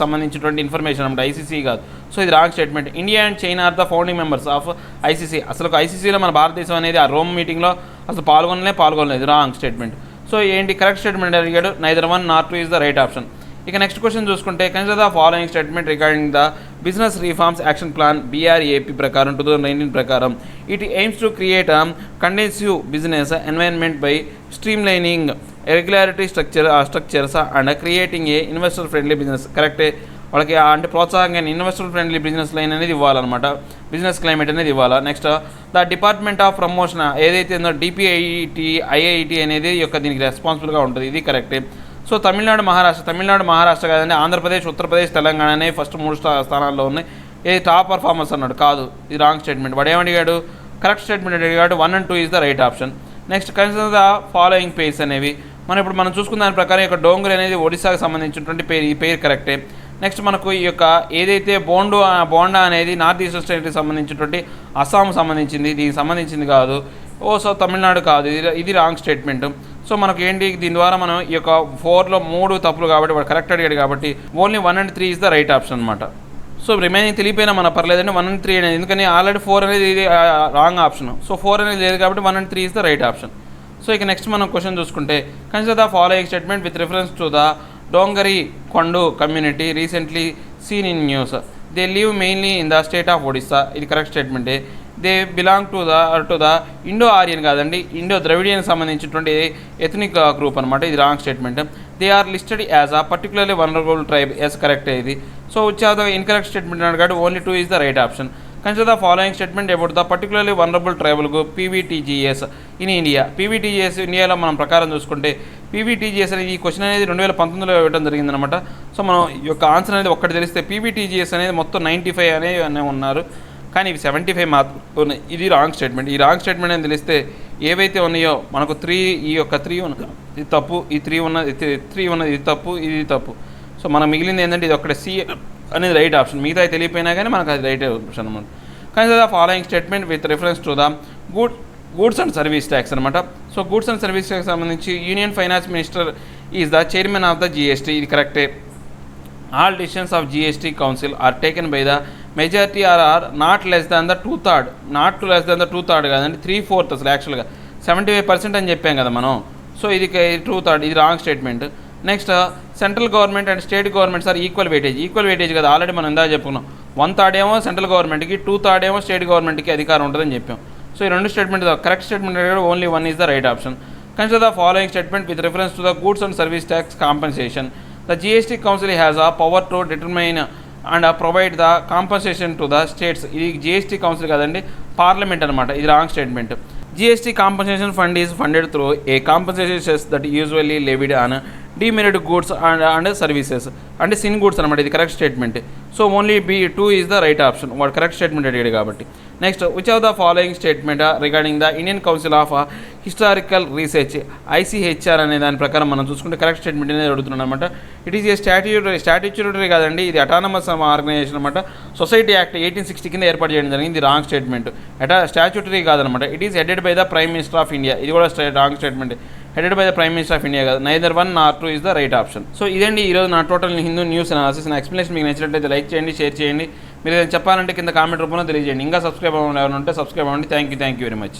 సంబంధించినటువంటి ఇన్ఫర్మేషన్ అనమాట, ఐసీసీ కాదు. సో ఇది wrong statement. India and China are the founding members of ICC. అసలు ఐసీసీలో మన భారతదేశం అనేది ఆ రోమ్ మీటింగ్లో అసలు పాల్గొనలేదు. Wrong statement. సో ఏంటి కరెక్ట్ స్టేట్మెంట్ అడిగాడు, neither 1 nor 2 is the right option. ఇక నెక్స్ట్ క్వశ్చన్ చూసుకుంటే consider the following statement regarding the business reforms action plan BRAP ప్రకారం 2019 ప్రకారం it aims to create conducive business environment by streamlining regularity structures and creating a investor friendly business. కరెక్టే. వాళ్ళకి అంటే ప్రోత్సాహంగా investor friendly business line అనేది ఇవ్వాలన్నమాట, business climate అనేది ఇవ్వాలా. Next the department of promotion ఏదైతే ఉందో DPIIT IIT అనేది యొక్క దీనికి రెస్పాన్సిబుల్గా ఉంటుంది. ఇది కరెక్టే. సో తమిళనాడు మహారాష్ట్ర కాదండి, ఆంధ్రప్రదేశ్, ఉత్తరప్రదేశ్, తెలంగాణ అనే ఫస్ట్ 3 స్థానాల్లో ఉన్నాయి. ఏది టాప్ పర్ఫార్మర్స్ అన్నాడు, కాదు, ఇది రాంగ్ స్టేట్మెంట్. వాడు ఏమడిగాడు, కరెక్ట్ స్టేట్మెంట్ అడిగాడు. 1 and 2 is the right option. Next consider the following pairs అనేవి మనం చూసుకున్న దాని ప్రకారం ఈ యొక్క డోంగ్రీ అనేది ఒడిశాకు సంబంధించినటువంటి పేరు. ఈ పేరు కరెక్టే. నెక్స్ట్ మనకు ఈ యొక్క ఏదైతే బోండా అనేది నార్త్ ఈస్టర్న్ స్టేట్కి సంబంధించినటువంటి అస్సాం సంబంధించింది, దీనికి సంబంధించింది కాదు. సో తమిళనాడు కాదు, ఇది రాంగ్ స్టేట్మెంట్. సో మనకు ఏంటి దీని ద్వారా మనం ఈ యొక్క 4లో 3 తప్పులు కాబట్టి వాడు కరెక్ట్ అడిగాడు కాబట్టి only 1 and 3 is the right option అనమాట. సో రిమైనింగ్ తెలియపోయినా మన పర్లేదండి 1 and 3 అనేది, ఎందుకని ఆల్రెడీ 4 అనేది ఇది రాంగ్ ఆప్షన్. సో 4 అనేది లేదు కాబట్టి 1 and 3 is the right option. So ఇక నెక్స్ట్ మనం క్వశ్చన్ చూసుకుంటే consider the following statement with reference to the Dongria Kondh community recently seen in news. They live mainly in the state of Odisha. ఇది correct స్టేట్మెంటే. They belong to the Indo Aryan కాదండి, Indo Dravidian సంబంధించినటువంటి ethnic group అనమాట. ఇది wrong statement. They are listed as a particularly vulnerable tribe. Yes correct ఇది. So వచ్చే incorrect statement అడిగాడు, only 2 is the right option. Consider the following statement about the particularly vulnerable tribal group PVTGS in India. PVTGS ఇండియాలో మనం ప్రకారం చూసుకుంటే PVTGS అనేది ఈ question అనేది 2019లో ఇవ్వడం జరిగిందనమాట. సో మనం ఈ యొక్క ఆన్సర్ అనేది ఒక్కటి తెలిస్తే PVTGS అనేది మొత్తం 95 అనేవి ఉన్నారు, కానీ ఇవి 75 మాత్రం ఉన్నాయి. ఇది రాంగ్ స్టేట్మెంట్. ఈ రాంగ్ స్టేట్మెంట్ అని తెలిస్తే ఏవైతే ఉన్నాయో మనకు 3 ఈ యొక్క 3 ఉన్నది ఇది తప్పు, ఈ 3 ఉన్నది 3 ఉన్నది ఇది తప్పు, ఇది తప్పు. సో మనం మిగిలింది ఏంటంటే ఇది ఒక్కటే C అనేది రైట్ ఆప్షన్. మిగతా తెలియపోయినా కానీ మనకు అది రైట్ ఆప్షన్ అనమాట. కానీ the following statement with reference to the goods and service tax అనమాట. So goods and service tax సంబంధించి union finance minister is the chairman of the GST. ఇది కరెక్టే. All decisions of GST council are taken by the majority are not less than the 2/3. Not less than the 2/3 కాదండి, 3/4 అసలు యాక్చువల్గా 75% అని చెప్పాం కదా మనం. సో ఇది 2/3, ఇది wrong statement. Next central government and state governments are equal weightage కదా, ఆల్రెడీ మనం ఇందా చెప్పుకున్నాం. 1/3 ఏమో సెంట్రల్ గవర్నమెంట్కి, 2/3 ఏమో స్టేట్ గవర్నమెంట్కి అధికారం ఉంటుందని చెప్పాం. సో ఈ 2 statement correct statement only 1 is the right option. Consider the following statement with reference to the goods and service tax compensation. The GST council has a power to determine and provide the compensation to the states. ఇది GST council కాదండి, parliament అనమాట. ఇది wrong statement. GST compensation fund is funded through a compensation cess that usually levied on demerit goods and services and sin goods అనమాట. ఇది correct statement. So only B2 is the right option. వాడు correct statement అడిగాడు కాబట్టి. Next which of the following statement regarding the Indian Council of Historical Research ICHR అనే దాని ప్రకారం మనం చూసుకుంటే కరెక్ట్ స్టేట్మెంట్ అనేది అడుగుతున్నాను అనమాట. ఇట్ ఈస్ ఏ స్టాట్యూటరీ కాదండి, ఇది అటానమస్ ఆర్గనైజేషన్ అనమాట. సొసైటీ యాక్ట్ 1860 కింద ఏర్పాటు చేయడం జరిగింది. ఇది రాంగ్ స్టేట్మెంట్. స్టాట్యూటరీ కాదనమాట. It is headed by the prime minister of India. ఇది కూడా wrong statement. Headed by the prime minister of India కాదు. Neither 1 nor 2 is the right option. So ఇదండి ఈరోజు నా టోటల్ హిందూ న్యూస్ అనాలిసిస్. నా explanation మీకు నచ్చినట్లయితే లైక్ చేయండి, షేర్ చేయండి. మీరు ఏదైనా చెప్పాలంటే కింద కామెంట్ రూపంలో తెలియజేయండి. ఇంకా సబ్స్క్రైబ్ అవ్వడం ఉంటే సబ్స్క్రైబ్ అవ్వండి. Thank you very much.